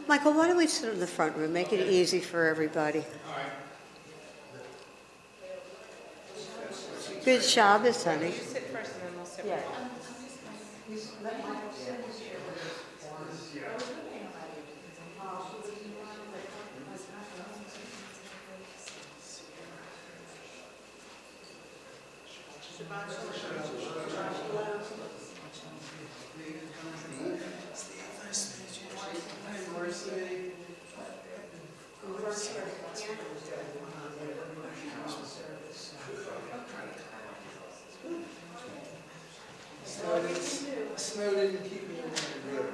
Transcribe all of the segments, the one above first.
Michael, why don't we sit in the front room? Make it easy for everybody. Good Shabbos, honey. You sit first and then we'll sit right. Snow didn't keep me in there.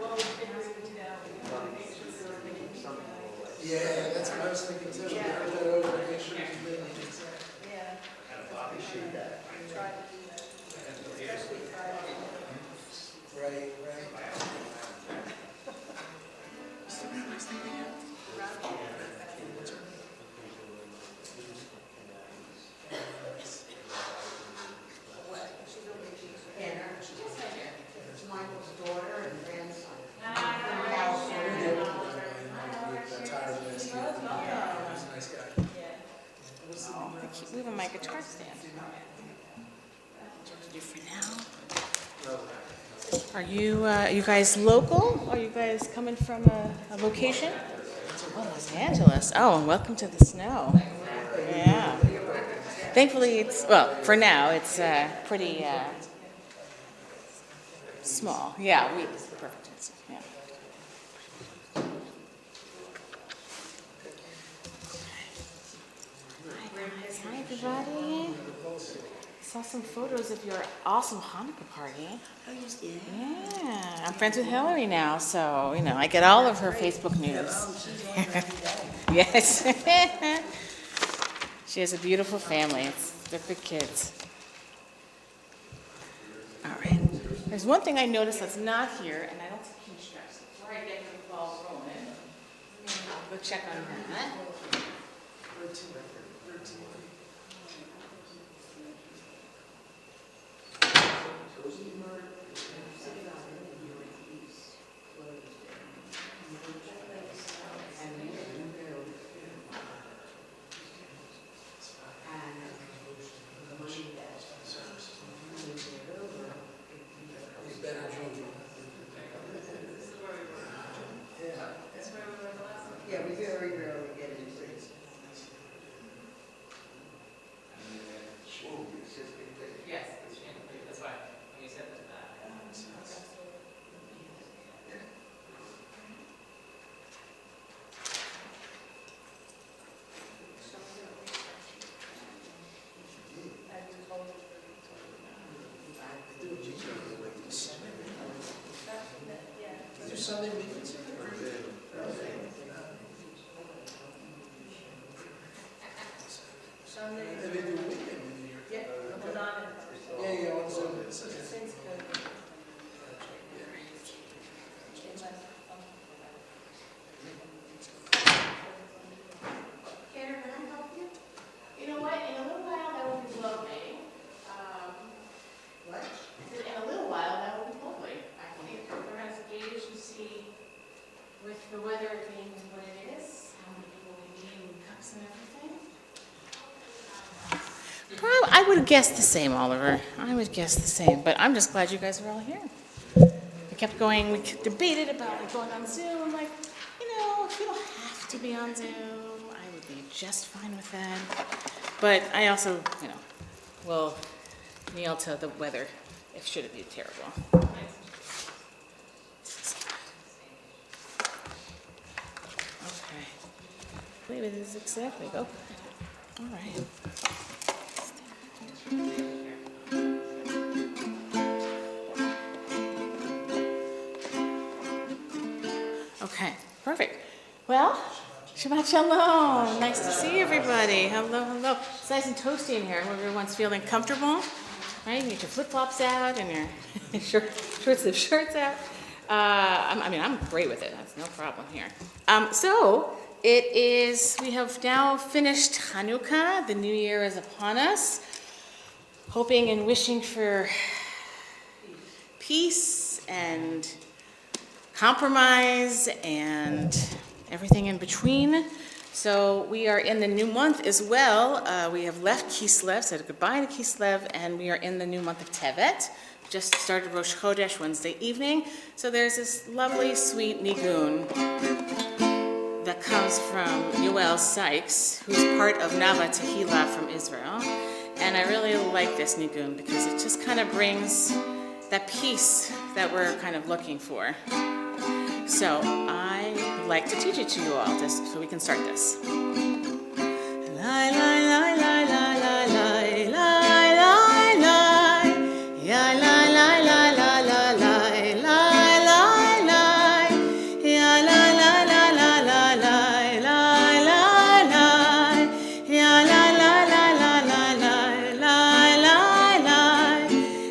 Yeah, that's what I was thinking too. I heard that over, make sure it's been. Right, right. Michael's daughter and grandson. We have my guitar stand. Do for now. Are you guys local? Are you guys coming from a location? Oh, Los Angeles. Oh, and welcome to the snow. Yeah. Thankfully, for now, it's pretty small. Yeah, perfect. Yeah. Hi, everybody. Saw some photos of your awesome Hanukkah party. Oh, yeah. Yeah, I'm friends with Hillary now, so I get all of her Facebook news. Yes. She has a beautiful family. They're good kids. All right. There's one thing I noticed that's not here, and I don't think you stress. Before I get to the ball rolling, go check on that. Yeah, we very rarely get into it. Yes, that's why you said that. Is there Sunday meetings? They do a weekend meeting here. Yeah, on Zoom. Karen, can I help you? You know what, in a little while that will be lovely. What? In a little while that will be lovely, I think. We're going to gauge and see with the weather being what it is, how many people we need and cups and everything. I would have guessed the same, Oliver. I would guess the same, but I'm just glad you guys are all here. We kept going, we debated about going on Zoom, like, if you don't have to be on Zoom, I would be just fine with that. But I also, will kneel to the weather if should it be terrible. Okay. I believe it is exactly. Go. All right. Okay, perfect. Well, Shabbat Shalom. Nice to see everybody. Hello, hello. It's nice and toasty in here. Everyone's feeling comfortable, right? You get your flip-flops out and your shorts out. I'm great with it. That's no problem here. So we have now finished Hanukkah. The new year is upon us. Hoping and wishing for peace and compromise and everything in between. So we are in the new month as well. We have left Kislev, said goodbye to Kislev, and we are in the new month of Tevet. Just started Rosh Chodesh Wednesday evening. So there's this lovely, sweet nigun that comes from Yoel Sykes, who's part of Nava Tehillah from Israel. And I really like this nigun because it just kind of brings that peace that we're kind of looking for. So I would like to teach it to you all, just so we can start this. Lai, lai, lai, lai, lai, lai, lai, lai, lai, lai. Ya, lai, lai, lai, lai, lai, lai, lai, lai, lai. Ya, lai, lai, lai, lai, lai, lai, lai, lai, lai. Ya, lai, lai, lai, lai, lai, lai, lai, lai, lai.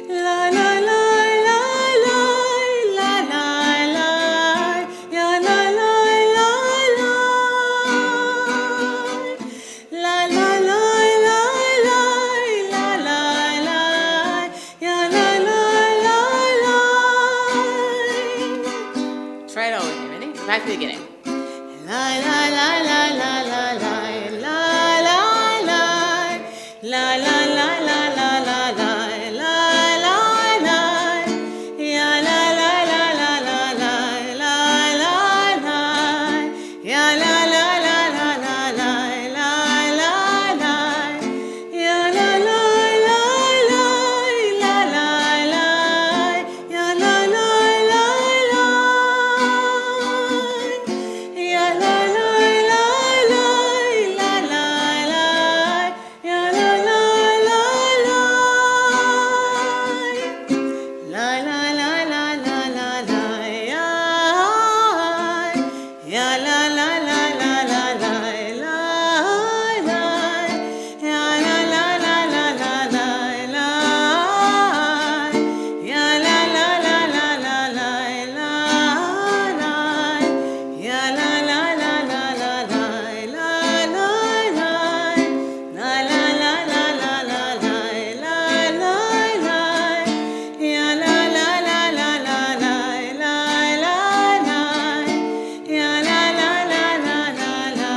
Lai, lai, lai, lai, lai, lai, lai, lai. Ya, lai, lai, lai, lai. Lai, lai, lai, lai, lai, lai, lai, lai. Ya, lai, lai, lai, lai. Try it all with me, ready? Back to the beginning. Lai, lai, lai, lai, lai, lai, lai, lai, lai, lai. Lai, lai, lai, lai, lai, lai, lai, lai, lai, lai. Ya, lai, lai, lai, lai, lai, lai, lai, lai, lai. Ya, lai, lai, lai, lai, lai, lai, lai, lai, lai. Ya, lai, lai, lai, lai, lai, lai, lai. Ya, lai, lai, lai, lai. Ya, lai, lai, lai, lai, lai, lai, lai. Ya, lai, lai, lai, lai. Lai, lai, lai, lai, lai, lai, lai, ai. Ya, lai, lai, lai, lai, lai, lai, lai, lai. Ya, lai, lai, lai, lai, lai, lai, lai. Ya, lai, lai, lai, lai, lai, lai, lai, lai. Ya, lai, lai, lai, lai, lai, lai, lai, lai, lai. Lai, lai, lai, lai, lai, lai, lai, lai, lai, lai. Ya, lai, lai, lai, lai, lai, lai, lai, lai, lai. Ya, lai, lai, lai, lai, lai, lai.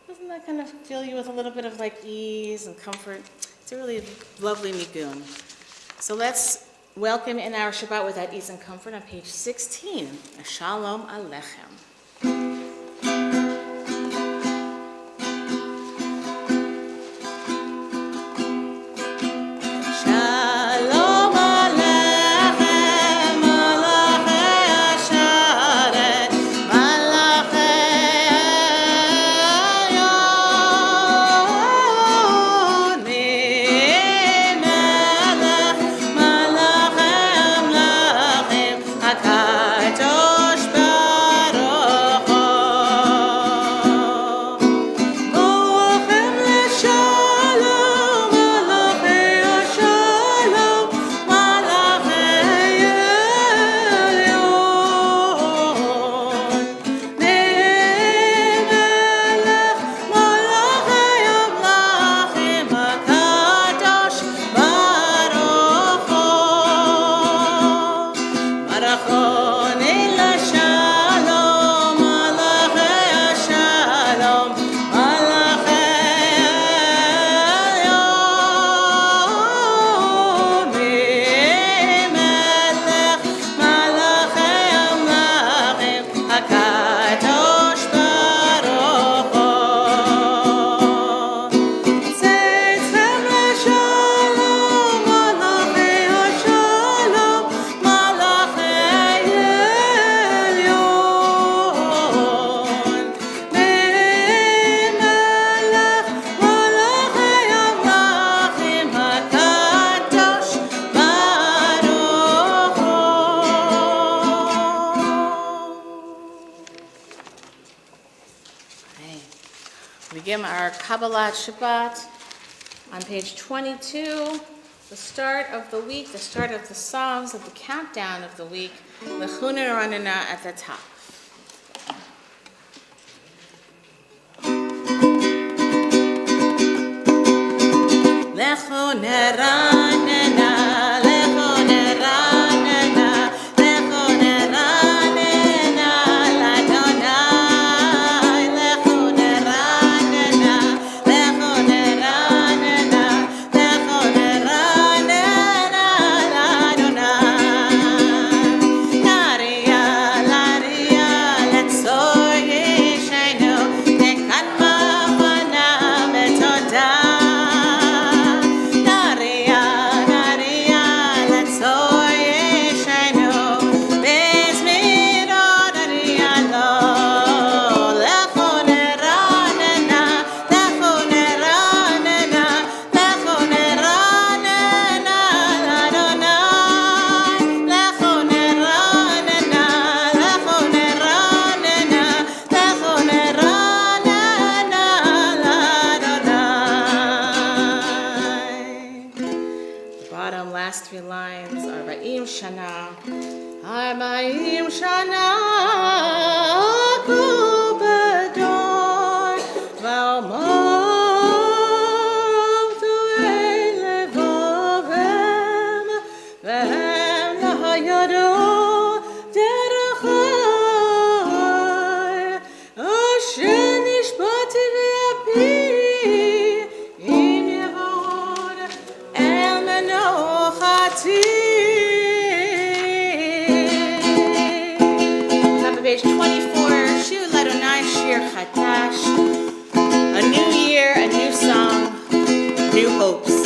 Doesn't that kind of fill you with a little bit of like ease and comfort? It's a really lovely nigun. So let's welcome in our Shabbat with that ease and comfort on page 16. Shalom Aleichem. Shalom Aleichem, Malachei Asharet, Malachei Yonim, Melech, Malachei Amlachim, HaKadosh Baruch Hu. Ochem leshalom, Malachei Ashalom, Malachei Elyon. Melech, Malachei Amlachim, HaKadosh Baruch Hu. Marachoni leshalom, Malachei Ashalom, Malachei Elyonim. Melech, Malachei Amlachim, HaKadosh Baruch Hu. Tzetzem leshalom, Malachei Ashalom, Malachei Elyon. Melech, Malachei Amlachim, HaKadosh Baruch Hu. Okay. We begin our Kabbalat Shabbat on page 22, the start of the week, the start of the Psalms, of the countdown of the week. Lechuna Ranana at the top. Lechuna Ranana, Lechuna Ranana, Lechuna Ranana, Ladonai, Lechuna Ranana, Lechuna Ranana, Lechuna Ranana, Ladonai. Laria, Laria, Letzoy Yeshaynu, Nekanma Vana Metoda. Laria, Laria, Letzoy Yeshaynu, Bezmiro Laria Lo, Lechone Ranana, Lechone Ranana, Lechone Ranana, Ladonai. Lechone Ranana, Lechone Ranana, Lechone Ranana, Ladonai. The bottom last three lines are Arba'im Shana. Arba'im Shana, Aku Bedor, V'amavtu elevavem, V'hem lahayado derechai, Asher nishbati v'api, Im yevod el menochati. Top of page 24, Shu Ladonai Shir Chadash. A new year, a new song, new hopes.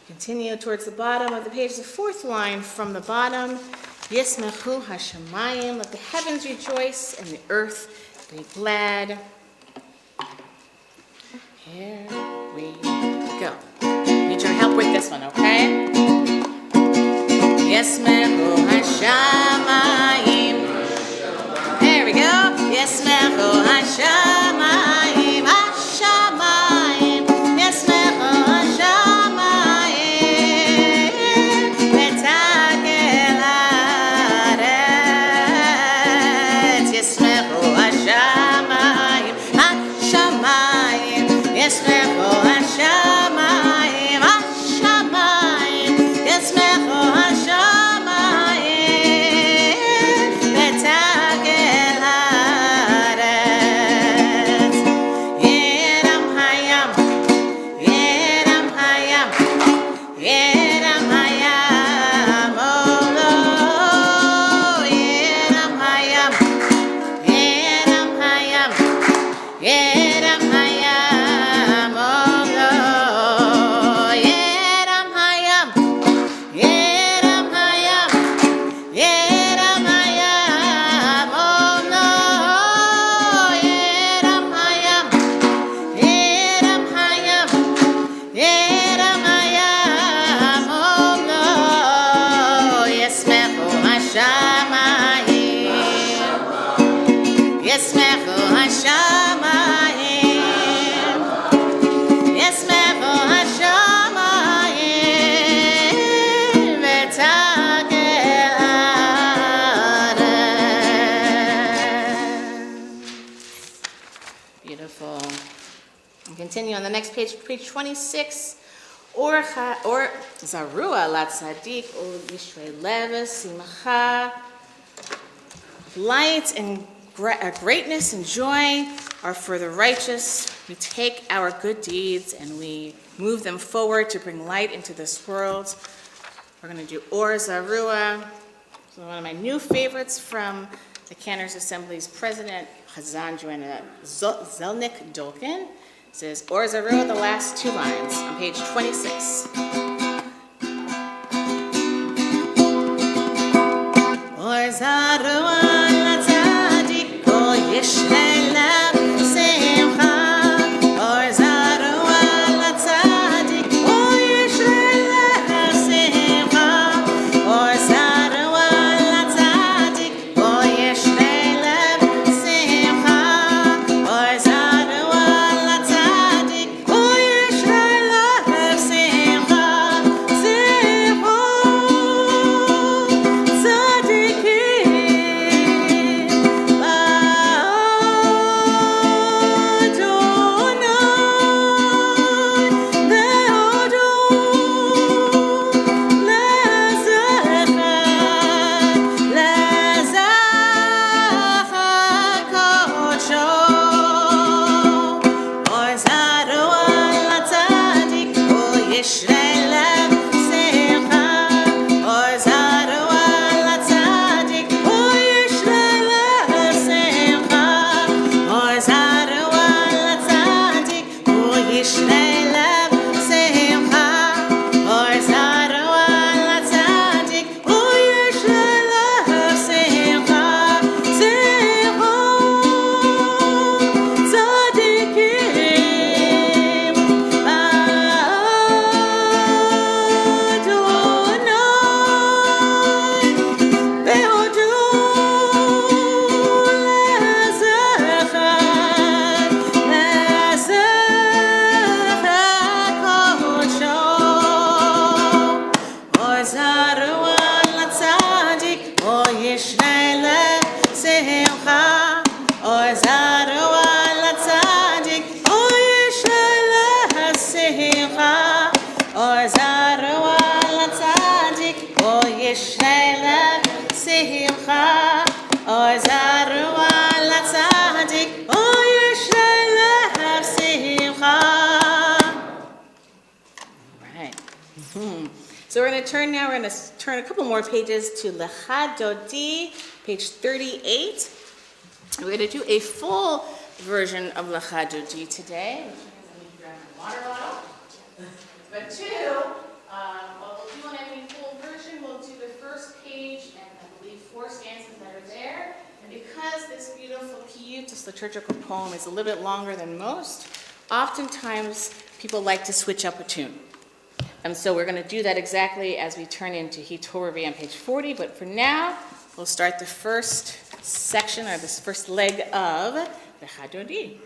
Continue towards the bottom of the page, the fourth line from the bottom. Yismechu hashamayim, let the heavens rejoice and the earth be glad. Here we go. Need your help with this one, okay? Yismechu hashamayim. There we go. Yismechu hashamayim, hashamayim. Yismechu hashamayim. V'takel haaretz. Yismechu hashamayim, hashamayim. Yismechu hashamayim, hashamayim. continue on the next page, page 26. Or Zarua Lat Sadik O Yishrei Leves Simcha. Light and greatness and joy are for the righteous. We take our good deeds and we move them forward to bring light into this world. We're going to do Or Zarua. So one of my new favorites from the Canners Assembly's president, Chazan Joanna Zelnick Dolkin, says Or Zarua, the last two lines on page 26. Or Zarua la tzadik ko yishrei lev simcha. Or Zarua la tzadik ko yishrei lev simcha. Or Zarua la tzadik ko yishrei lev simcha. Or Zarua la tzadik ko yishrei lev simcha. So we're going to turn now, we're going to turn a couple more pages to Lecha Dodi, page 38. We're going to do a full version of Lecha Dodi today, which means I need to grab my water bottle. But what we'll do on any full version, we'll do the first page and I believe 4 stanzas that are there. And because this beautiful piyut, this liturgical poem, is a little bit longer than most, oftentimes people like to switch up a tune. And so we're going to do that exactly as we turn into Hitorvi on page 40. But for now, we'll start the first section, or this first leg of the Chadodi.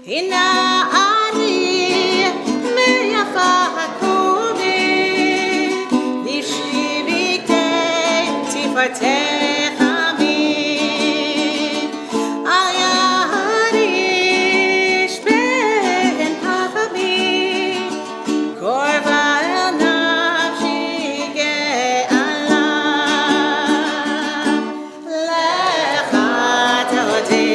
Hina'ari me'yafa hakumi Lishivite tifartech ami Al yaharish ben pachami Korva el nafshi ge'ala Lecha todi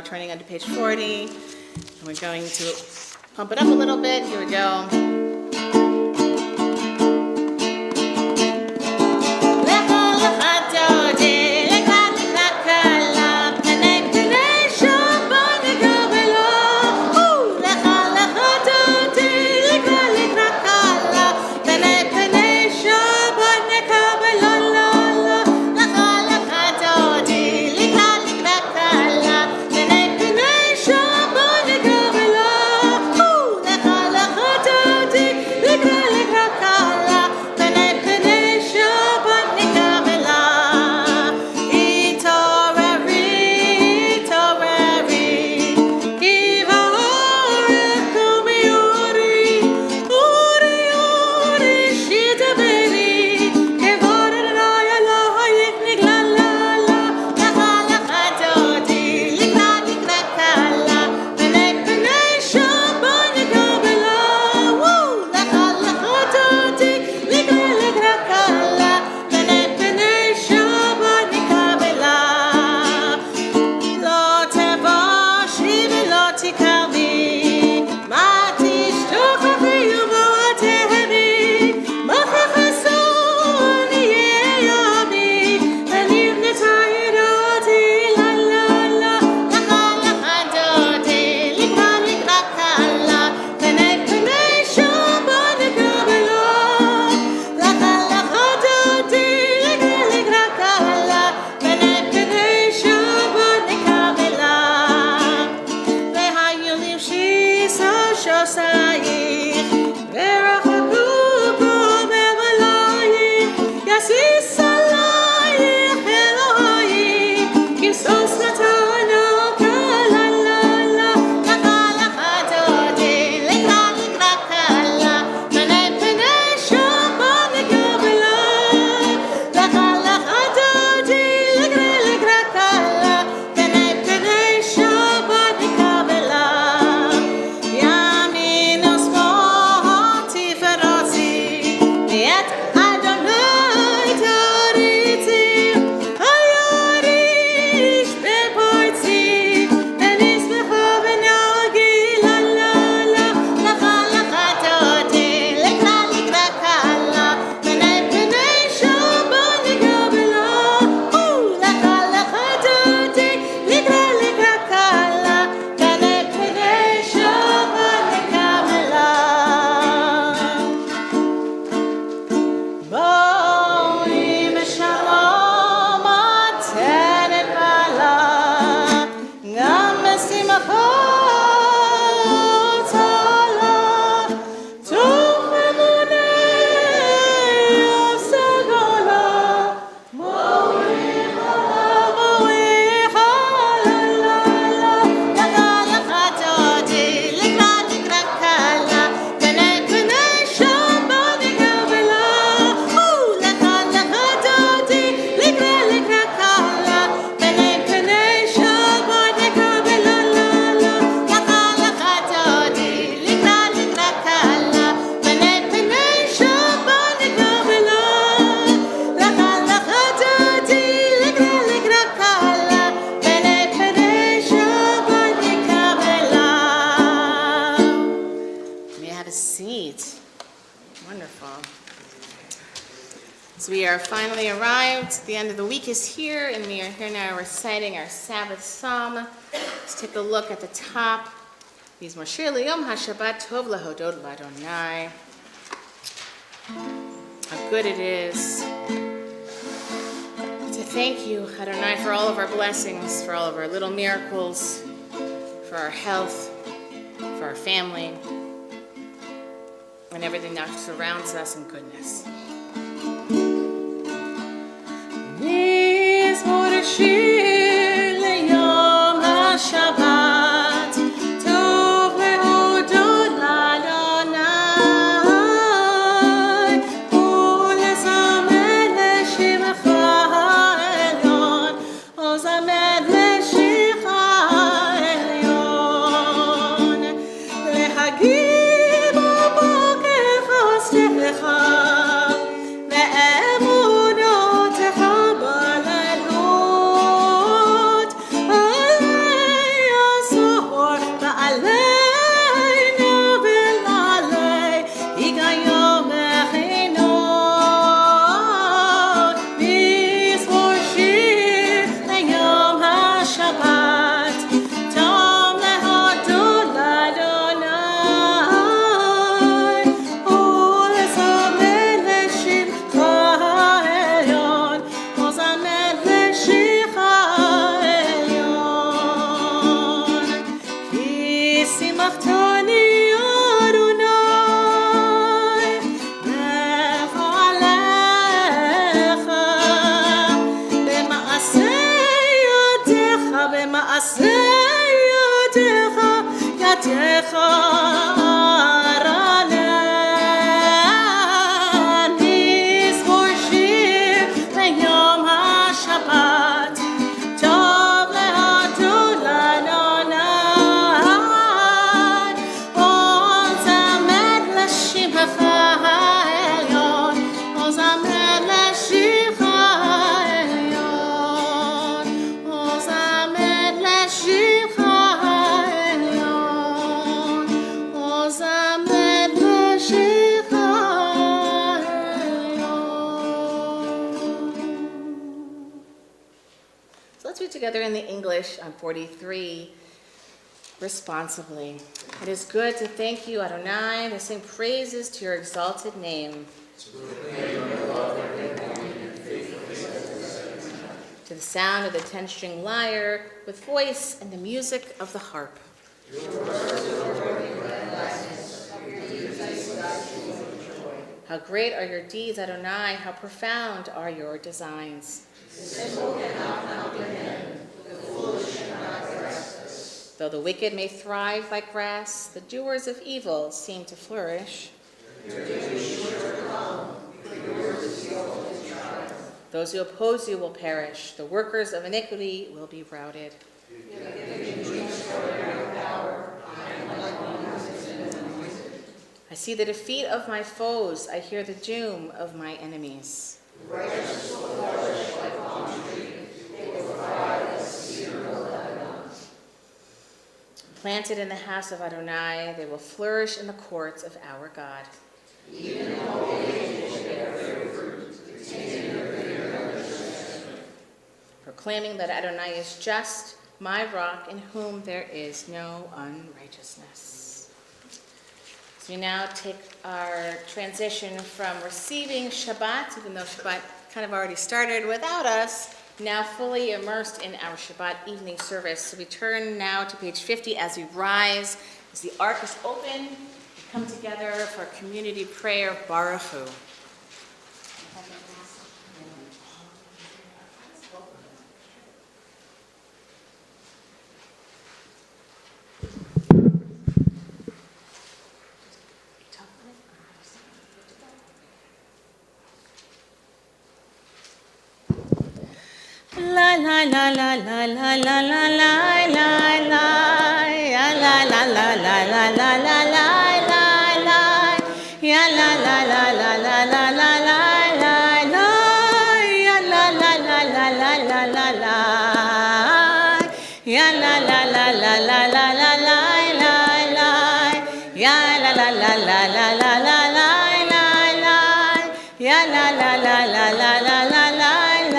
turning onto page 40, and we're going to pump it up a little bit. Here we go. So we are finally arrived. The end of the week is here, and we are here now reciting our Sabbath psalm. Let's take a look at the top. Mizmor Shir L'Yom HaShabbat Tov Lahodot L'Adonai. how good it is to thank you, Adonai, for all of our blessings, for all of our little miracles, for our health, for our family, and everything that surrounds us in goodness. Together in the English on 43 responsibly. It is good to thank you, Adonai, to sing praises to your exalted name. To the sound of the 10-string lyre, with voice and the music of the harp. How great are your deeds, Adonai, how profound are your designs. Though the wicked may thrive like grass, the doers of evil seem to flourish. Those who oppose you will perish. The workers of iniquity will be routed. I see the defeat of my foes. I hear the doom of my enemies. Planted in the house of Adonai, they will flourish in the courts of our God. Proclaiming that Adonai is just, my rock, in whom there is no unrighteousness. So we now take our transition from receiving Shabbat, even though Shabbat kind of already started without us, now fully immersed in our Shabbat evening service. So we turn now to page 50 as we rise, as the ark is open, we come together for community prayer, Baruch Hu. La la la la la la la la la la la ya la la la la la la la la la ya la la la la la la la la la ya la la la la la la la la ya la la la la la la la la ya la la la la la la la la ya la la la la la la la la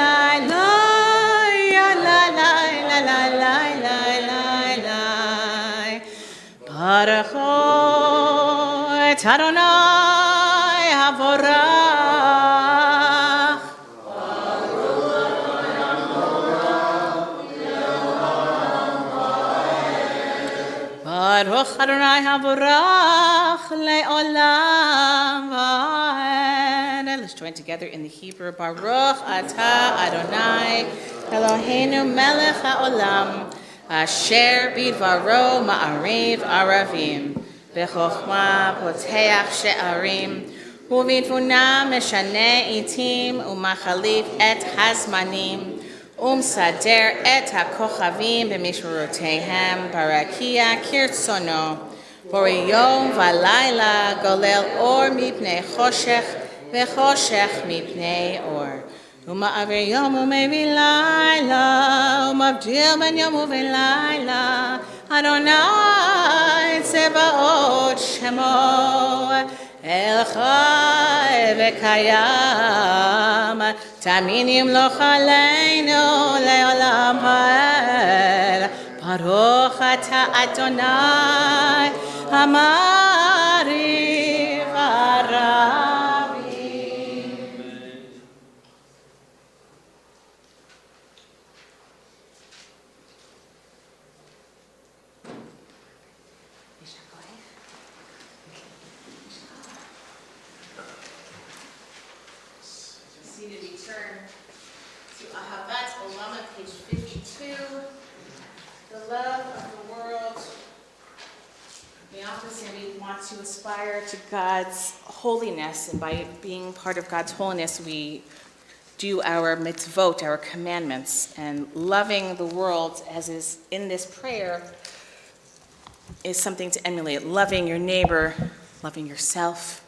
Baruch Adonai Havorah. Baruch Adonai havorach le'olam va'ed. Let's join together in the Hebrew. Baruch atah Adonai Eloheinu melech ha'olam asher bidvaro ma'ariv aravim v'chokhmah poteach she'arim ובתבונה משנה עתים ומחליף את הזמנים ומסדר את הכוכבים במשמרותיהם ברקיע כרצונו בורא יום ולילה גולל אור מפני חושך וחושך מפני אור ומעביר יום ומביא לילה ומבדיל בין יום ובין לילה אדוני צבאות שמו אל חי וקיים, תמיד ימלוך עלינו לעולם האל. ברוך אתה אדוני המעריב הרבים. To return to OhevLiveStream, page 52. The love of the world. We often say we want to aspire to God's holiness, and by being part of God's holiness, we do our mitzvot, our commandments, and loving the world, as is in this prayer, is something to emulate. Loving your neighbor, loving yourself.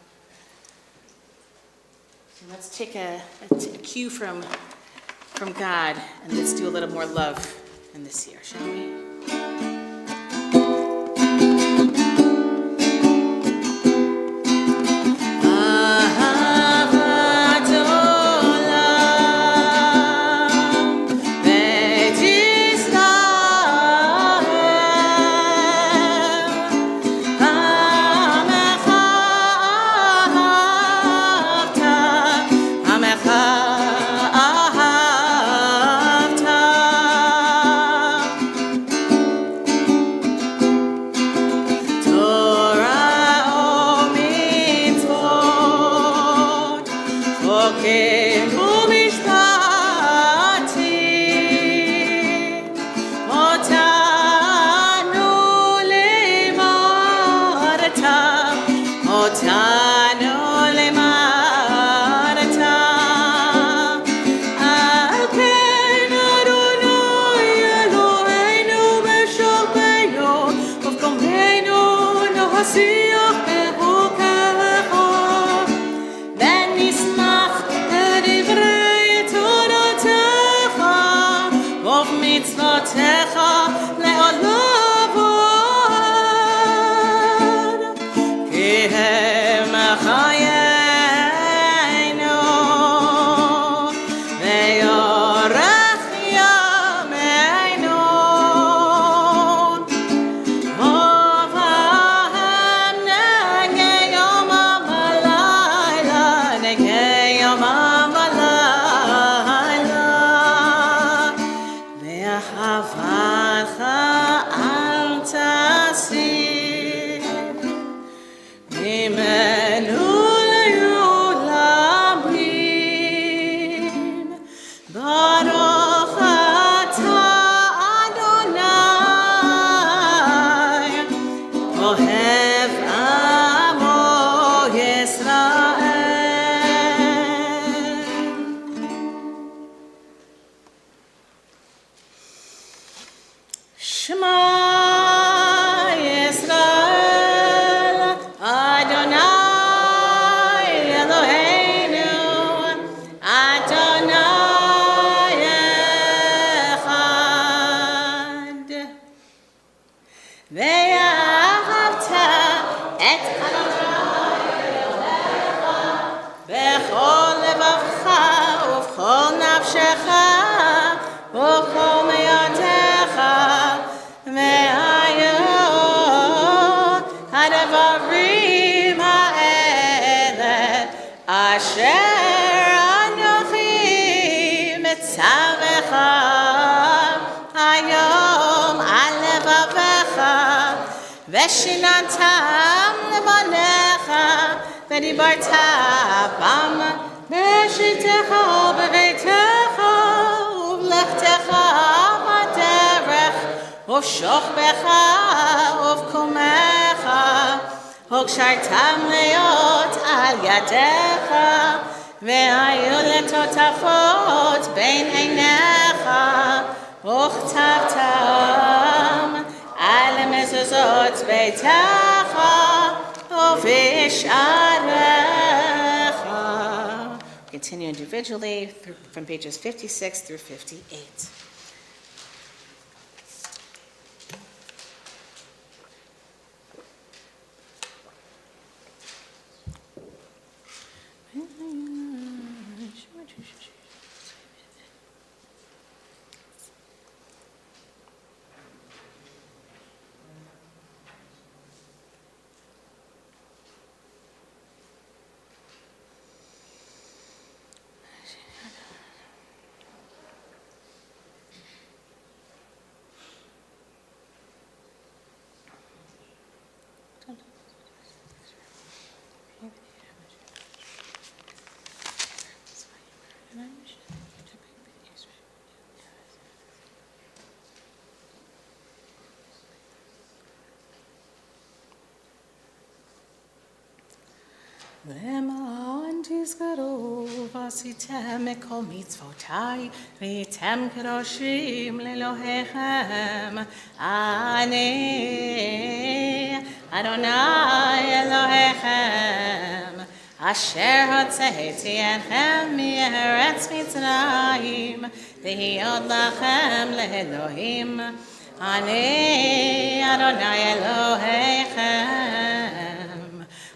Let's take a cue from God, and let's do a little more love in this year, shall we? ושיננתם לבניך ודיברת בם בשיתך ובביתך ובלכתך בדרך ובשוכבך ובקומך וקשרתם להיות על ידיך והיו לטוטפות בין עיניך וכתבתם על מזוזות ביתך ובשעריך. Continue individually from pages 56 through 58. למען תזכרו ועשיתם מכל מצוותיי והייתם קדושים לאלוהיכם. אני אדוני אלוהיכם אשר הוצאתי אתכם מארץ מצרים להיות לכם לאלוהים. אני אדוני אלוהיכם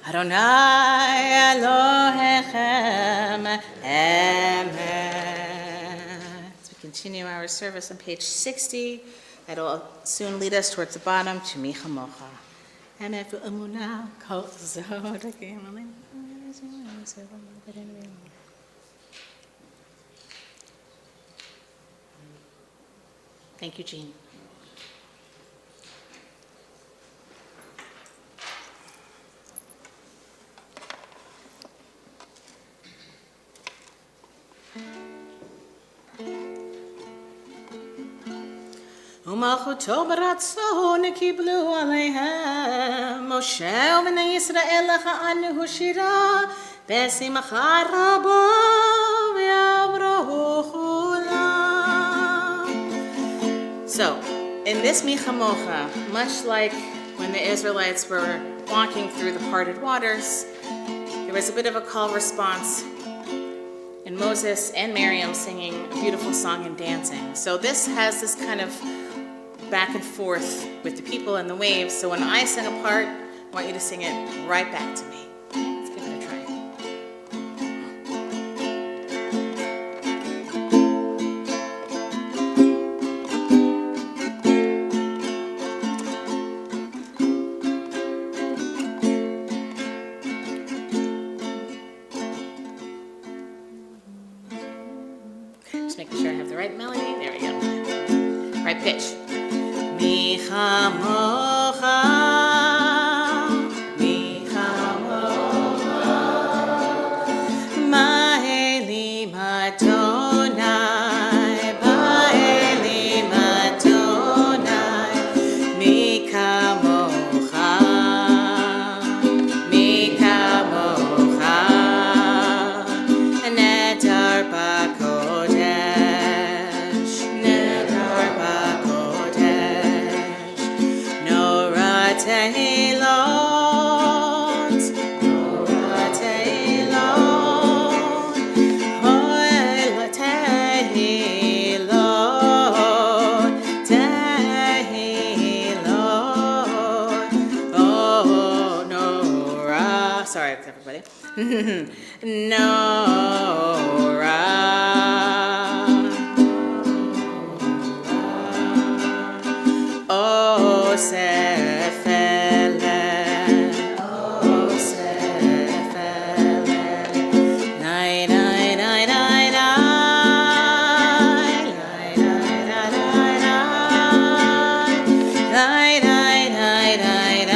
Adonai Elohechem Emet. As we continue our service on page 60, that'll soon lead us towards the bottom to Mi Chamocha. Emet v'emunah kol zod. Thank you, Jean. ומלכותו ברצון קיבלו עליהם משה ובני ישראל לכהנו שירה בשמחה רבה ויאמרו כולם. So, in this Mi Chamocha, much like when the Israelites were walking through the parted waters, there was a bit of a call response and Moses and Miriam singing a beautiful song and dancing. So this has this kind of back and forth with the people and the waves. So when I sing a part, I want you to sing it right back to me. Let's give it a try. Just making sure I have the right melody. There we go. Right pitch. Mi chamocha, mi chamocha, ma'elim Adonai, ma'elim Adonai, mi kamocha, nedar b'kodesh, nedar b'kodesh, Norah tehilot, Norah tehilot, hoel tehilot, tehilot, oh Norah, sorry everybody, Norah. Oh, Sefele, oh, Sefele, nai, nai, nai, nai, nai, nai, nai, nai, nai, nai, nai, nai, nai, nai,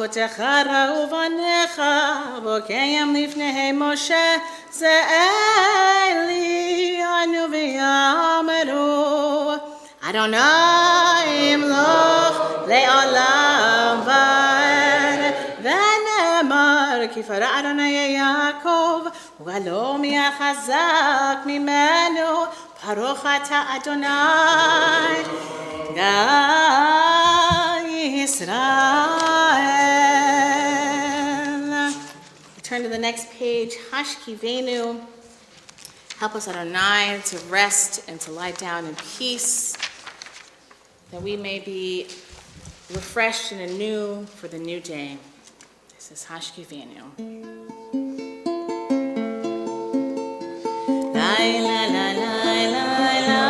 מלכותך ראובנך בוקיים לפני משה זה אלי אנו ויאמרו אדוני ימלוך לעולם ועד ונאמר כי פרע אדוני יעקב ולא מי החזק ממנו ברוך אתה אדוני God Yisrael. Turn to the next page. Hashkivenu. Help us Adonai to rest and to lie down in peace, that we may be refreshed and anew for the new day. This is Hashkivenu. La la la la la la.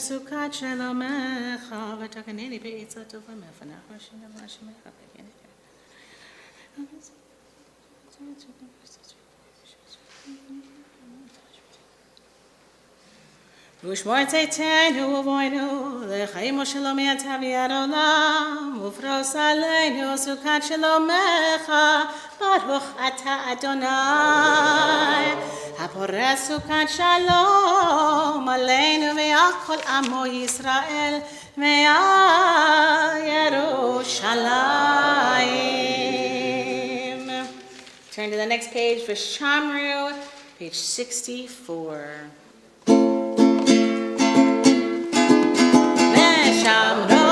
Sukkot Shalomecha v'takaneni be'itzot u'v'mef v'nachma shina v'ashemecha v'ushmor tzeitzenu u'voinu l'chaim u'shalom yatav yad olam u'fros aleinu Sukkot Shalomecha baruch ata Adonai הפורש סוכת שלום עלינו ועל כל עמו ישראל וירושלים. Turn to the next page for Shamru, page 64. ושמרו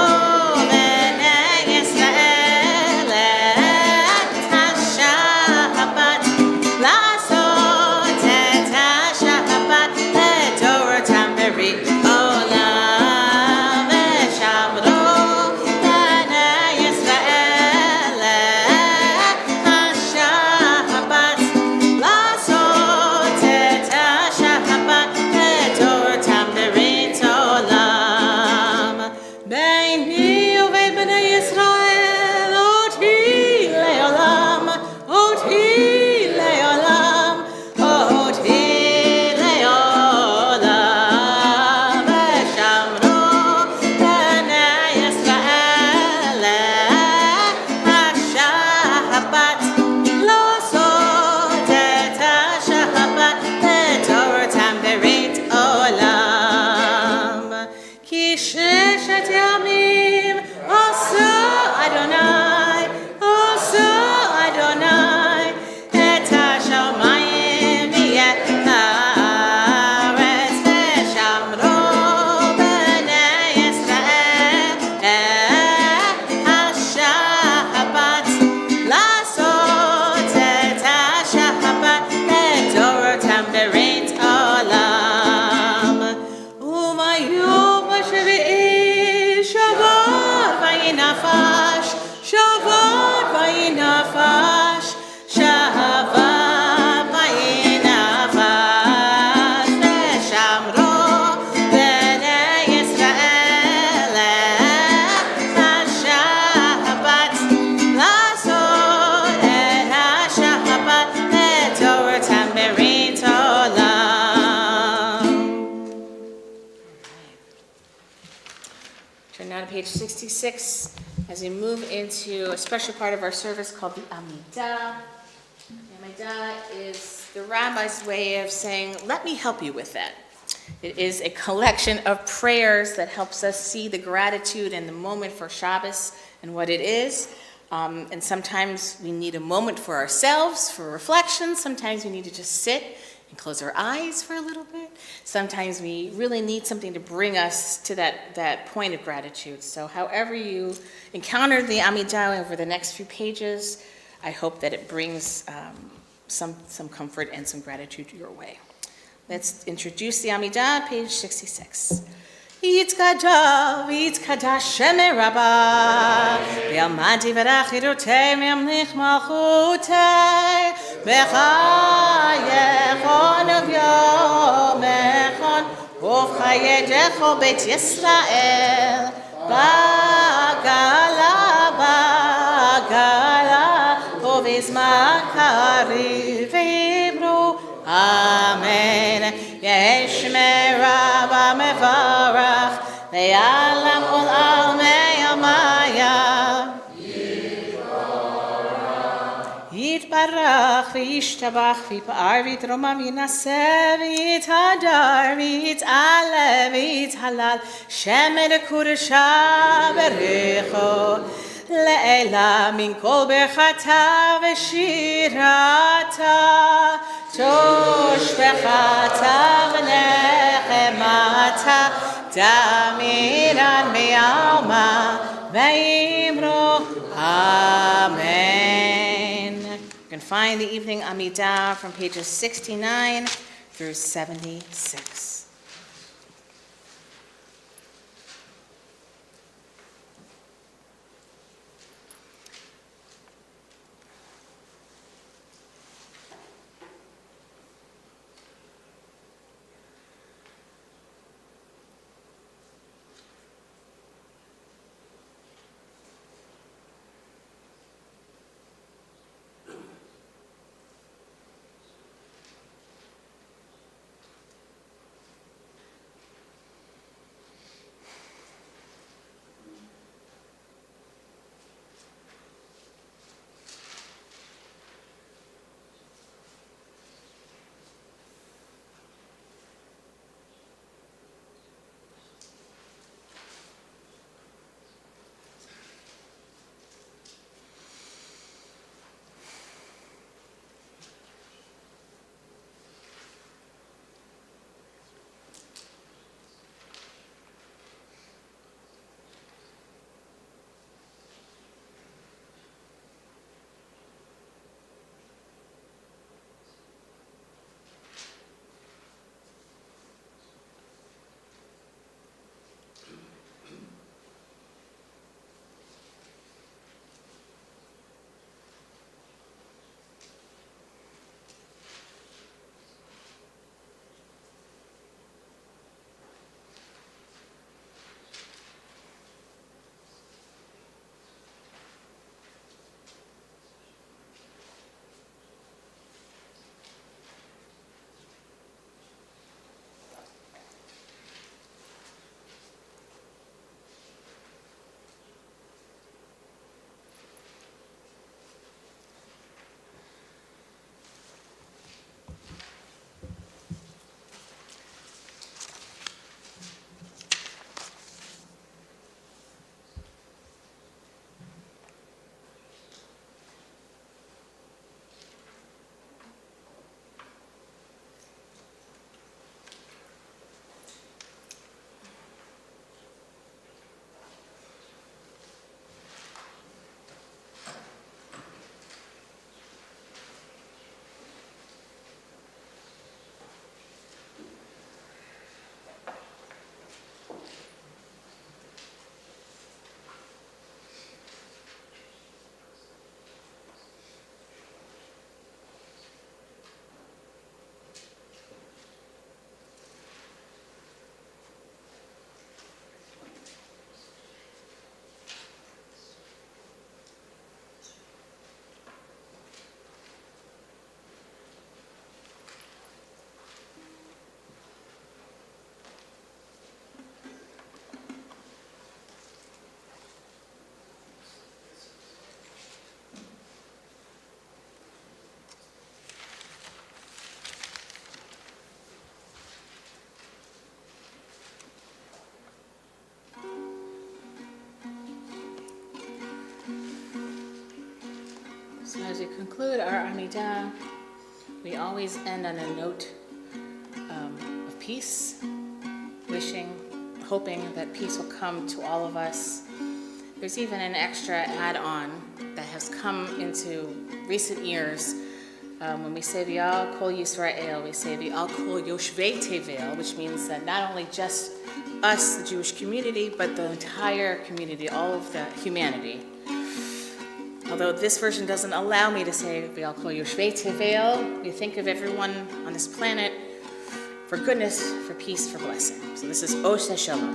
Shabbat page 66 as we move into a special part of our service called the Amidah. The Amidah is the rabbi's way of saying, let me help you with that. It is a collection of prayers that helps us see the gratitude and the moment for Shabbos and what it is. And sometimes we need a moment for ourselves, for reflection. Sometimes we need to just sit and close our eyes for a little bit. Sometimes we really need something to bring us to that point of gratitude. So however you encounter the Amidah over the next few pages, I hope that it brings some comfort and some gratitude your way. Let's introduce the Amidah, page 66. Yitzkada, Yitzkada, Sheme Rabbah, Be'almadi v'rachirotei me'amlich malchutei, B'chayechon u'vyomechon, u'v'chayedecho Beit Yisrael, Ba'gala, u'v'zman kariv v'ibru, Amen. Yesh merabah mevarach le'alam ol almei amaya. Yitbarach v'yishtabach v'yipar v'yitromam yinaseh v'yithadar v'yit'aleh v'yithalal shemed kudesha berecho le'ela min kol berchata v'shirata toshbechata v'nechemata damiran me'alma ve'imro Amen. You can find the evening Amidah from pages 69 through 76. as we conclude our Amidah, we always end on a note of peace, wishing, hoping that peace will come to all of us. There's even an extra add-on that has come into recent years. When we say V'al Kol Yisrael, we say V'al Kol Yoshvei Tevel, which means that not only just us, the Jewish community, but the entire community, all of the humanity. Although this version doesn't allow me to say V'al Kol Yoshvei Tevel, we think of everyone on this planet for goodness, for peace, for blessing. So this is Oseh Shalom.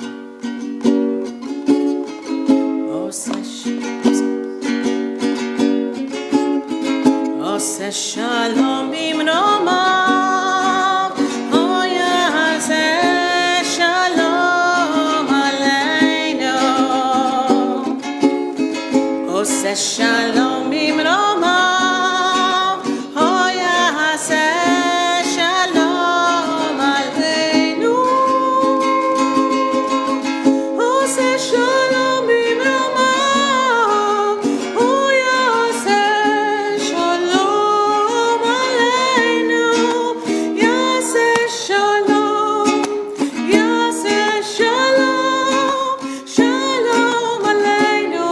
Oseh Shalom bimromav, Oseh Shalom aleinu. Oseh Shalom bimromav, Oseh Shalom aleinu. Oseh Shalom bimromav, Oseh Shalom aleinu. Yaseh Shalom, Yaseh Shalom, Shalom aleinu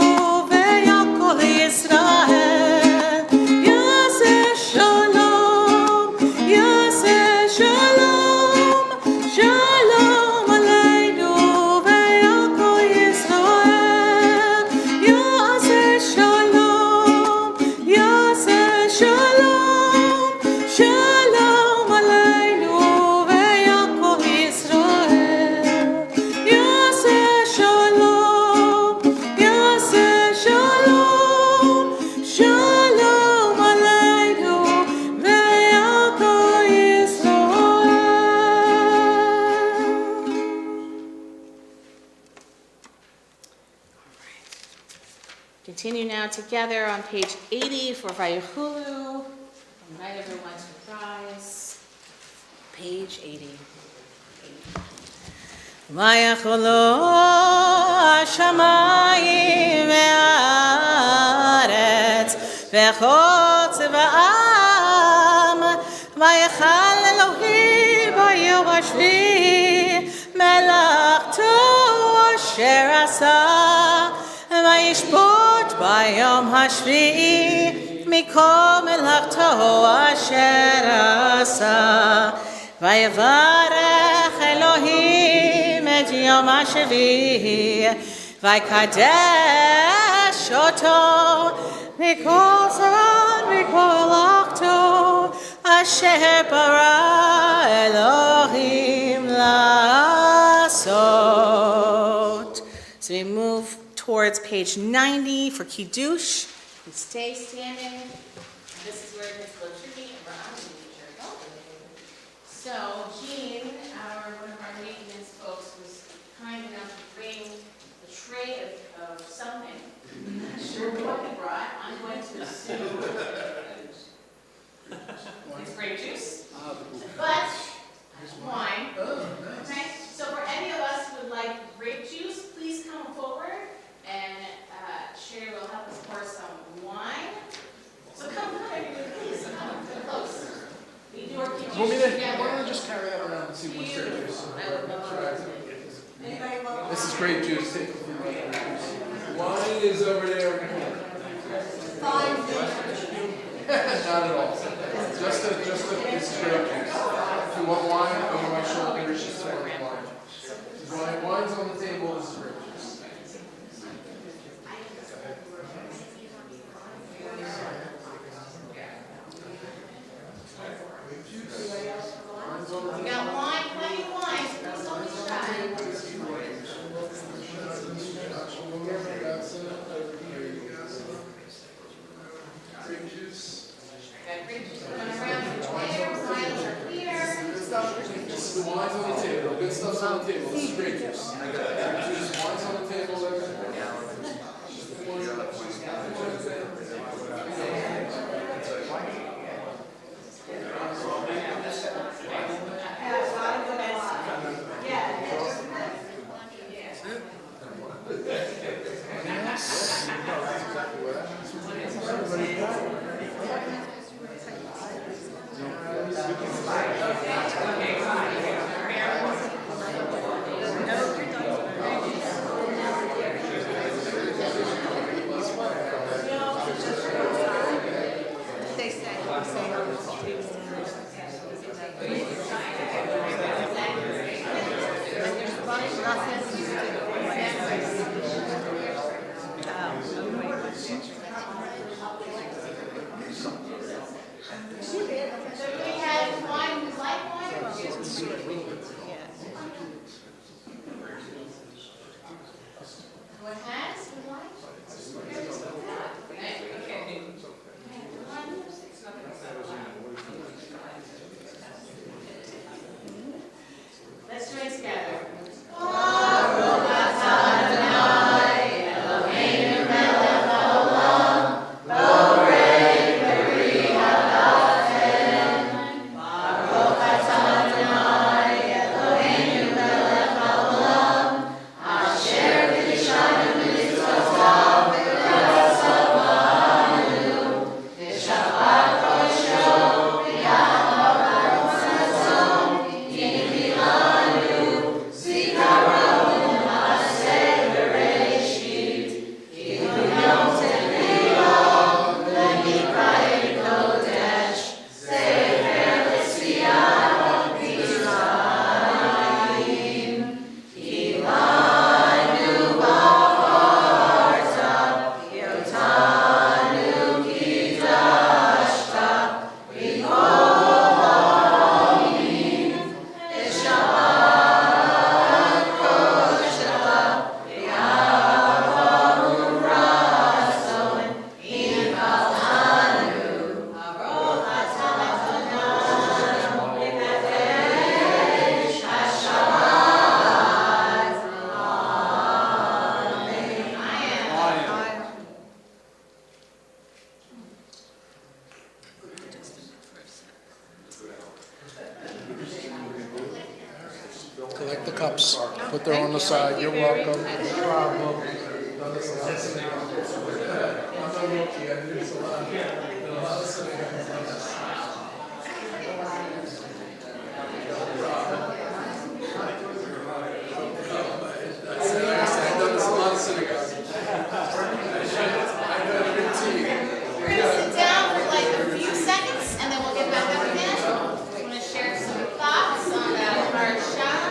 ve'yakol Yisrael. Yaseh Shalom, Yaseh Shalom, Shalom aleinu ve'yakol Yisrael. Yaseh Shalom, Yaseh Shalom, Shalom aleinu ve'yakol Yisrael. Yaseh Shalom, Yaseh Shalom, Shalom aleinu ve'yakol Yisrael. Continue now together on page 80 for Vayichulu. Invite everyone to rise. Page 80. Vayichulu hashamayim ve'aretz ve'chotz va'am vayichal Elohim bayom hashvi melachto asher asa vayishpot bayom hashvi mikol melachto asher asa vayevarech Elohim et yom hashvi vaykadesh oto mikol zman mikol melachto asher bara Elohim lasot. So we move towards page 90 for Kiddush. We stay standing. This is where his love should be, and we're on the teacher. So Jean, one of our maintenance folks, was kind enough to bring a tray of something. I'm not sure what he brought. I'm going to assume it's grape juice, but wine. Okay. So for any of us who would like grape juice, please come forward, and Sherry will help us pour some wine. So come everybody, please come close. We do our Kiddush together. Why don't I just carry that around and see what's grape juice? I would love to. Anybody want This is grape juice. Wine is over there. Not at all. Just a piece of grape juice. If you want wine, over my shoulder, it's just wine. Wine's on the table, this is grape juice. We got wine, plenty of wine, so please don't be shy. Grape juice. Got grape juice going around the chair, wines are here. The wine's on the table. Good stuff's on the table. This is grape juice. Grape juice. Wine's on the table. Collect the cups, put them on the side, you're welcome. No problem. Done this a lot of cinemas. I'm a rookie, I do this a lot. Done a lot of cinemas. I've done this a lot of synagogues. I know a good team. We're going to sit down for like a few seconds, and then we'll get back up again. I want to share some thoughts on our shop.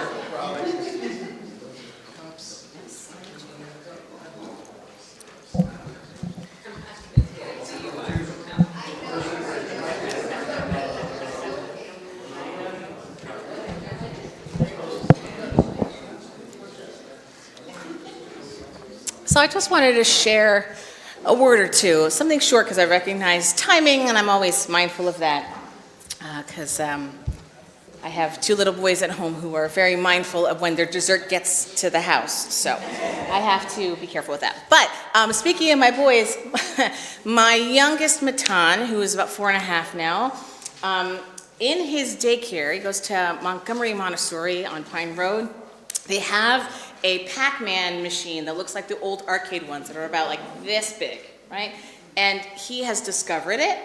So I just wanted to share a word or two, something short because I recognize timing and I'm always mindful of that because I have two little boys at home who are very mindful of when their dessert gets to the house. So I have to be careful with that. But speaking of my boys, my youngest Matan, who is about 4.5 now, in his daycare, he goes to Montgomery Montessori on Pine Road. They have a Pac-Man machine that looks like the old arcade ones that are about like this big, right? And he has discovered it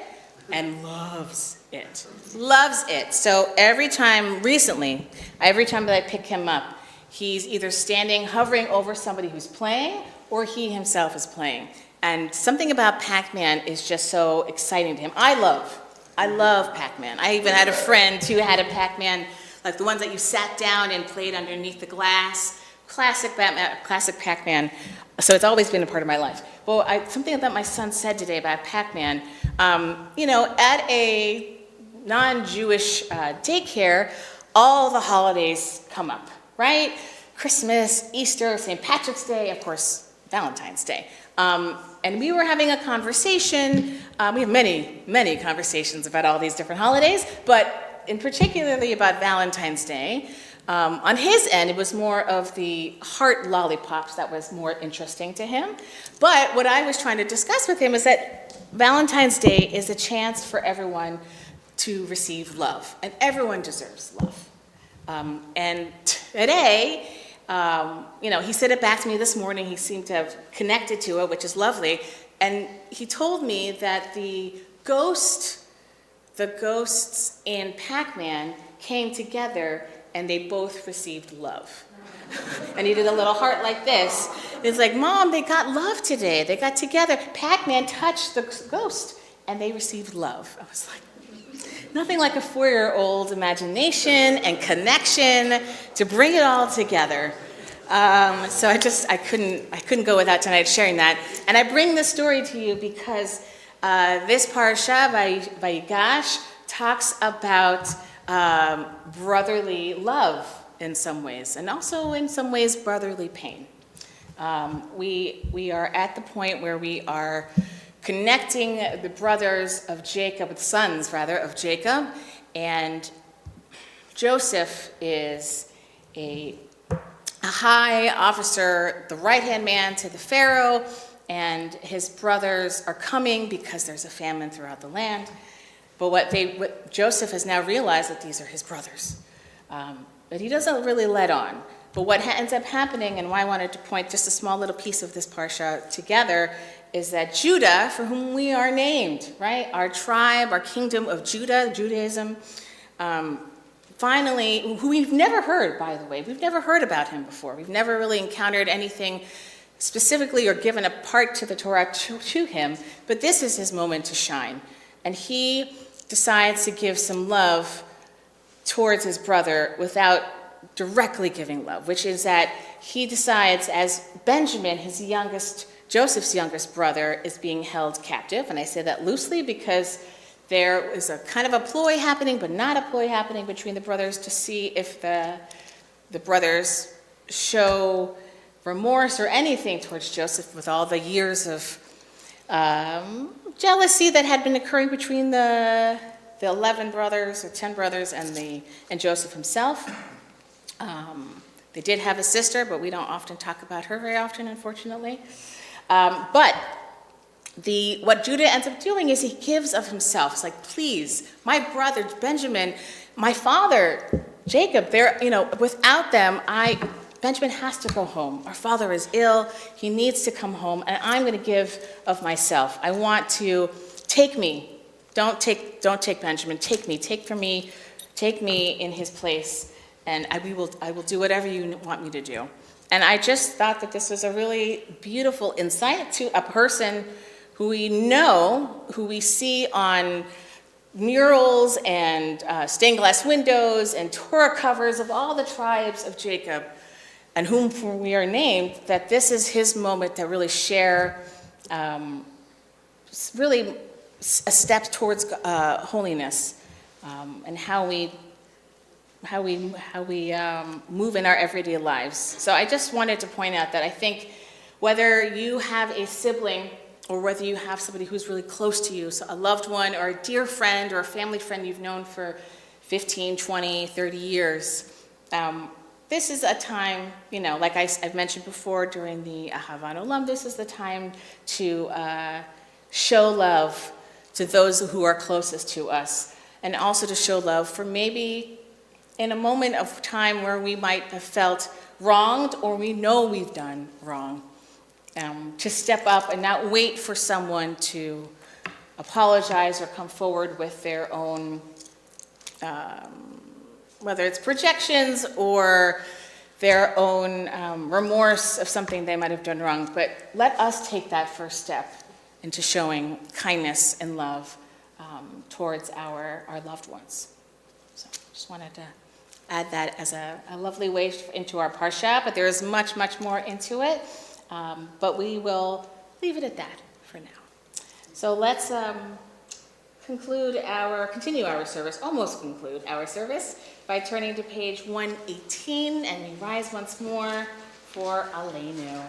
and loves it. Loves it. So every time that I pick him up, he's either standing, hovering over somebody who's playing, or he himself is playing. And something about Pac-Man is just so exciting to him. I love Pac-Man. I even had a friend who had a Pac-Man, like the ones that you sat down and played underneath the glass. Classic Pac-Man. So it's always been a part of my life. Well, something that my son said today about Pac-Man, at a non-Jewish daycare, all the holidays come up, right? Christmas, Easter, St. Patrick's Day, of course, Valentine's Day. And we were having a conversation. We have many, many conversations about all these different holidays, but in particularly about Valentine's Day. On his end, it was more of the heart lollipops that was more interesting to him. But what I was trying to discuss with him is that Valentine's Day is a chance for everyone to receive love, and everyone deserves love. And today, he said it back to me this morning. He seemed to have connected to it, which is lovely. And he told me that the ghosts in Pac-Man came together and they both received love. And he did a little heart like this. It's like, Mom, they got love today. They got together. Pac-Man touched the ghost and they received love. I was like, nothing like a 4-year-old's imagination and connection to bring it all together. So I couldn't go without tonight sharing that. And I bring this story to you because this parasha by Yigash talks about brotherly love in some ways, and also in some ways brotherly pain. We are at the point where we are connecting the sons of Jacob, and Joseph is a high officer, the right-hand man to the Pharaoh, and his brothers are coming because there's a famine throughout the land. But what Joseph has now realized that these are his brothers. But he doesn't really let on. But what ends up happening, and why I wanted to point just a small little piece of this parsha together, is that Judah, for whom we are named, right? Our tribe, our kingdom of Judah, Judaism, finally, who we've never heard, by the way. We've never heard about him before. We've never really encountered anything specifically or given a part to the Torah to him. But this is his moment to shine. And he decides to give some love towards his brother without directly giving love, which is that he decides, as Benjamin, Joseph's youngest brother, is being held captive, and I say that loosely because there is a kind of a ploy happening, but not a ploy happening between the brothers to see if the brothers show remorse or anything towards Joseph with all the years of jealousy that had been occurring between the 11 brothers or 10 brothers and Joseph himself. They did have a sister, but we don't often talk about her very often, unfortunately. But what Judah ends up doing is he gives of himself. It's like, please, my brother Benjamin, my father Jacob, without them, Benjamin has to go home. Our father is ill. He needs to come home, and I'm going to give of myself. I want to take me. Don't take Benjamin. Take me. Take me in his place, and I will do whatever you want me to do. And I just thought that this was a really beautiful insight to a person who we know, who we see on murals and stained glass windows and Torah covers of all the tribes of Jacob, and whom we are named, that this is his moment to really share really a step towards holiness, and how we move in our everyday lives. So I just wanted to point out that I think whether you have a sibling or whether you have somebody who's really close to you, so a loved one or a dear friend or a family friend you've known for 15, 20, 30 years, this is a time, like I've mentioned before during the Ahavan Olam, this is the time to show love to those who are closest to us, and also to show love for maybe in a moment of time where we might have felt wronged or we know we've done wrong. To step up and not wait for someone to apologize or come forward with their own, whether it's projections or their own remorse of something they might have done wrong. But let us take that first step into showing kindness and love towards our loved ones. So just wanted to add that as a lovely way into our Parsha, but there is much, much more into it. But we will leave it at that for now. So let's continue our service, almost conclude our service, by turning to page 118, and we rise once more for Aleinu.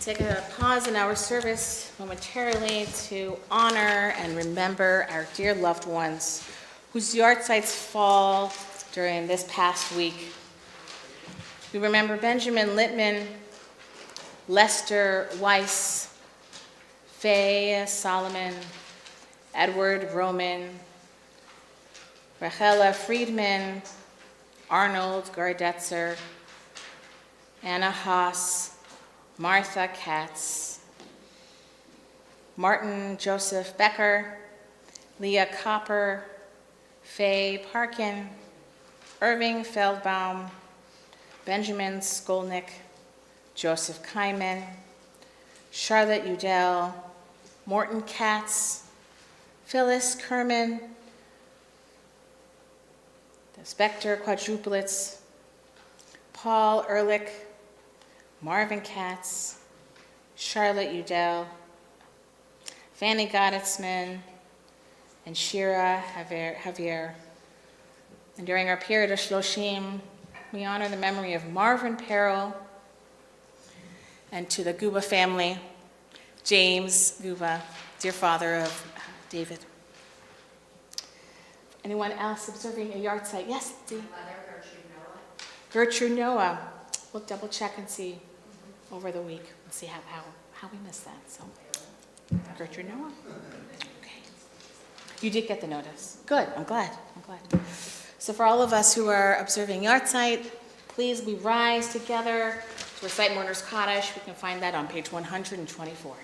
take a pause in our service momentarily to honor and remember our dear loved ones whose yahrzeits fall during this past week. We remember Benjamin Littman, Lester Weiss, Faye Solomon, Edward Roman, Rachela Friedman, Arnold Gardetzer, Anna Haas, Martha Katz, Martin Joseph Becker, Leah Copper, Faye Parkin, Irving Feldbaum, Benjamin Skolnick, Joseph Kyman, Charlotte Udell, Morton Katz, Phyllis Kerman, the Spectre quadruplets, Paul Ehrlich, Marvin Katz, Charlotte Udell, Fanny Gottesman, and Shira Javier. And during our period of Shloshim, we honor the memory of Marvin Perrell, and to the Guba family, James Guba, dear father of David. Anyone else observing a yahrzeit? Yes, Dee? Gertrude Noah. We'll double check and see over the week and see how we missed that. So, Gertrude Noah. Okay. You did get the notice. Good. I'm glad. So for all of us who are observing yahrzeit, please we rise together to recite Mourner's Kaddish. We can find that on page 124.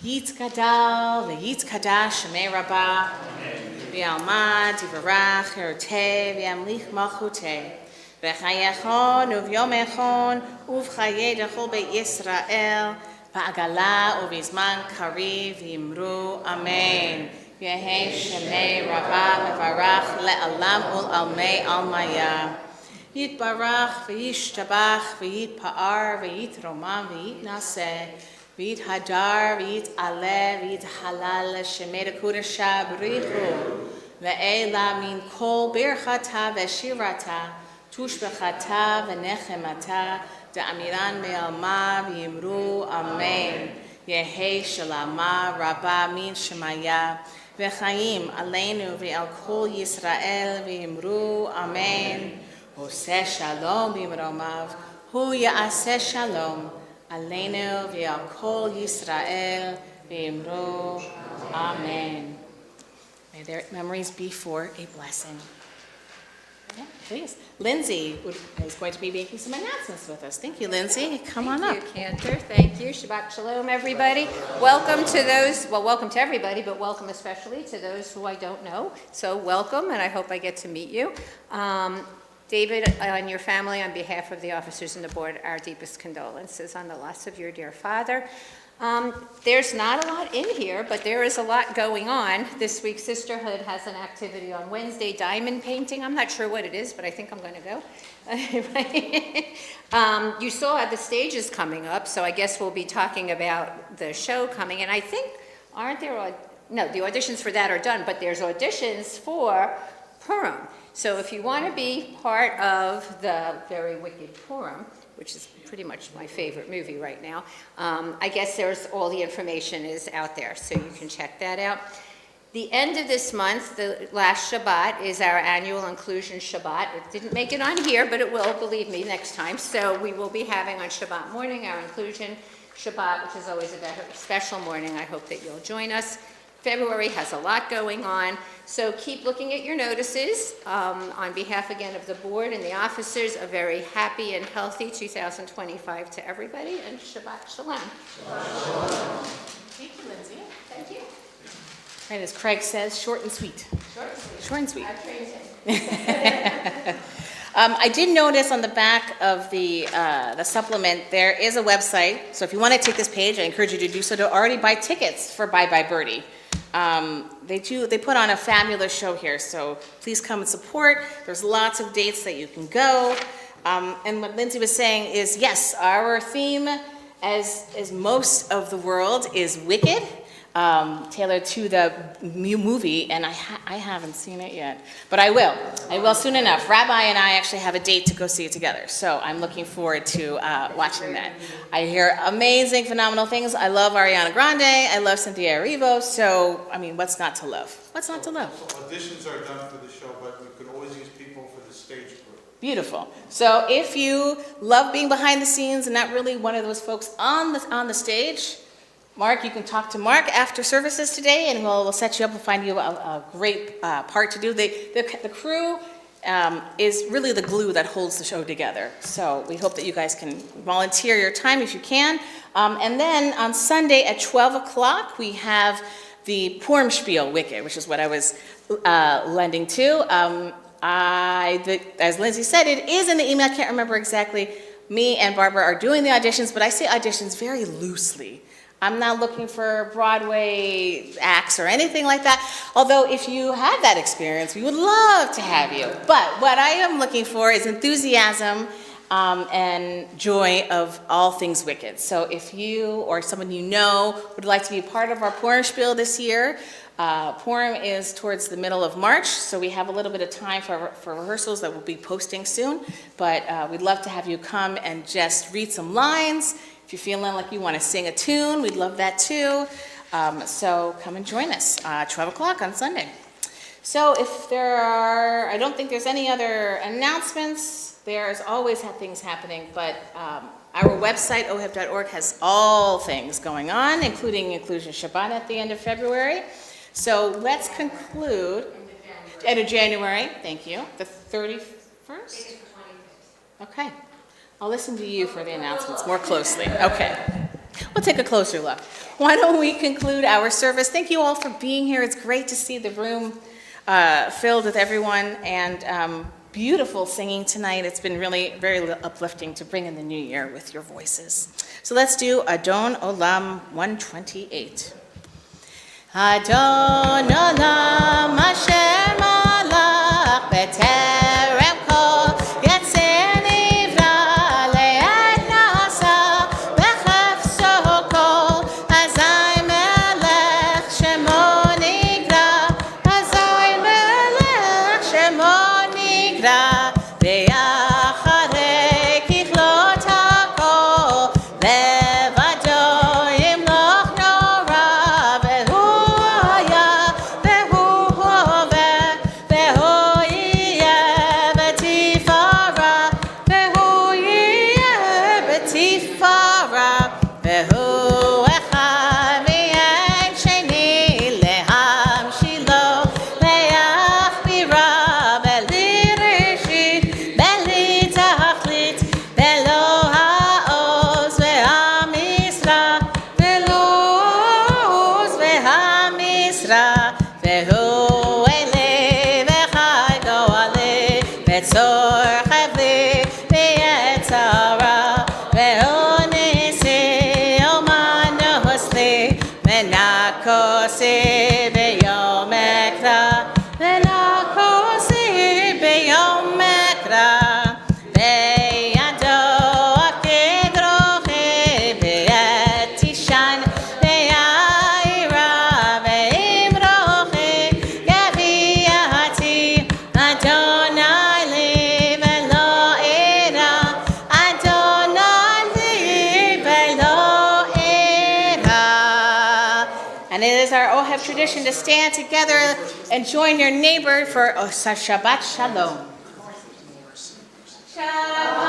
Yitz Gadal, Yitz Kadash, Shemei Rabbah, V'almad, Yivarach, Heroteh, V'yamlich Malchuteh, V'chayechon, Uvyomechon, Uvchaye Dechol Beit Yisrael, V'agala, Uvizman Kariv, V'yimru, Amen. Yehi Shemei Rabbah, Mevarach, Le'alam Ul Almei Almaya. Yitbarach, V'yishtabach, V'yitpa'ar, V'yitromam, V'yitnaseh, V'yit hadar, v'yit aleh, v'yit halal, shemei kudasha b'richu, ve'ela min kol birchata ve'shirata, tushbechata ve'nechemata, de'amiran me'alma v'yimru, amen. Yehi shalama rabba min shemaya, ve'chaim aleinu ve'al kol Yisrael v'yimru, amen. Oseh shalom b'imromav, hu ya'aseh shalom. Aleinu v'al kol Yisrael v'imru, amen. May their memories be for a blessing. Yeah, please. Lindsay is going to be making some announcements with us. Thank you, Lindsay. Come on up. Thank you, Cantor. Thank you. Shabbat Shalom, everybody. Welcome to those, well, welcome to everybody, but welcome especially to those who I don't know. So welcome, and I hope I get to meet you. David and your family, on behalf of the officers and the board, our deepest condolences on the loss of your dear father. There's not a lot in here, but there is a lot going on. This week, Sisterhood has an activity on Wednesday, diamond painting. I'm not sure what it is, but I think I'm going to go. You saw the stage is coming up, so I guess we'll be talking about the show coming. And I think, aren't there, no, the auditions for that are done, but there's auditions for Purim. So if you want to be part of the Very Wicked Purim, which is pretty much my favorite movie right now, I guess there's all the information is out there, so you can check that out. The end of this month, the last Shabbat, is our annual Inclusion Shabbat. It didn't make it on here, but it will, believe me, next time. So we will be having on Shabbat morning our Inclusion Shabbat, which is always a very special morning. I hope that you'll join us. February has a lot going on, so keep looking at your notices. On behalf again of the board and the officers, a very happy and healthy 2025 to everybody, and Shabbat Shalom. Thank you, Lindsay. Thank you. Right, as Craig says, short and sweet. Short and sweet. I praise him. I did notice on the back of the supplement, there is a website. So if you want to take this page, I encourage you to do so, to already buy tickets for Bye Bye Birdie. They put on a fabulous show here, so please come and support. There's lots of dates that you can go. And what Lindsay was saying is, yes, our theme, as most of the world, is wicked. tailored to the movie, and I haven't seen it yet, but I will. I will soon enough. Rabbi and I actually have a date to go see it together, so I'm looking forward to watching that. I hear amazing, phenomenal things. I love Ariana Grande. I love Cynthia Erivo. So, I mean, what's not to love? What's not to love? Auditions are done for the show, but we could always use people for the stage crew. Beautiful. So if you love being behind the scenes and not really one of those folks on the stage, Mark, you can talk to Mark after services today, and we'll set you up and find you a great part to do. The crew is really the glue that holds the show together. So we hope that you guys can volunteer your time if you can. And then on Sunday at 12 o'clock, we have the Purim Spiel Wicked, which is what I was lending to. As Lindsay said, it is in the email. I can't remember exactly. Me and Barbara are doing the auditions, but I say auditions very loosely. I'm not looking for Broadway acts or anything like that. Although if you have that experience, we would love to have you. But what I am looking for is enthusiasm and joy of all things Wicked. So if you or someone you know would like to be part of our Purim Spiel this year, Purim is towards the middle of March, so we have a little bit of time for rehearsals that we'll be posting soon. But we'd love to have you come and just read some lines. If you're feeling like you want to sing a tune, we'd love that too. So come and join us, 12 o'clock on Sunday. So if there are, I don't think there's any other announcements. There's always things happening, but our website, ohev.org, has all things going on, including Inclusion Shabbat at the end of February. So let's conclude. End of January, thank you. The 31st? Okay. I'll listen to you for the announcements more closely. Okay. We'll take a closer look. Why don't we conclude our service? Thank you all for being here. It's great to see the room filled with everyone, and beautiful singing tonight. It's been really very uplifting to bring in the new year with your voices. So let's do Adon Olam 128. Adon Olam Asher Malach B'Terem Kol Yetzer Nivra Le'ed Nasa B'Chefso Kol Azai Melech Shemo Nigra Azai Melech Shemo Nigra Ve'acharei Kichlot HaKol Levado Yimloch Nora Ve'hu Haya Ve'hu Hoveh Ve'hu Yiyeh B'Tifara Ve'hu Yiyeh B'Tifara Ve'hu Echad V'yein Sheni Lehamshilo Le'achbira Beli Rishit Beli Tachlit Belo Ha'oz Ve'hamisra Belo Ha'oz Ve'hamisra Ve'hu Ele Ve'chai Go'ale Ve'tzor Chavli Ve'yetzara Ve'hu Nisi Oman Hosli Ve'nakosi Be'yom Ekra Ve'nakosi Be'yom Ekra Ve'yado Akedrochi Ve'et Tishan Ve'ayra Ve'imrochi Yaviati Adonai Li Ve'lo Ira Adonai Li Ve'lo Ira. And it is our Ohev tradition to stand together and join your neighbor for Shabbat Shalom. Shabbat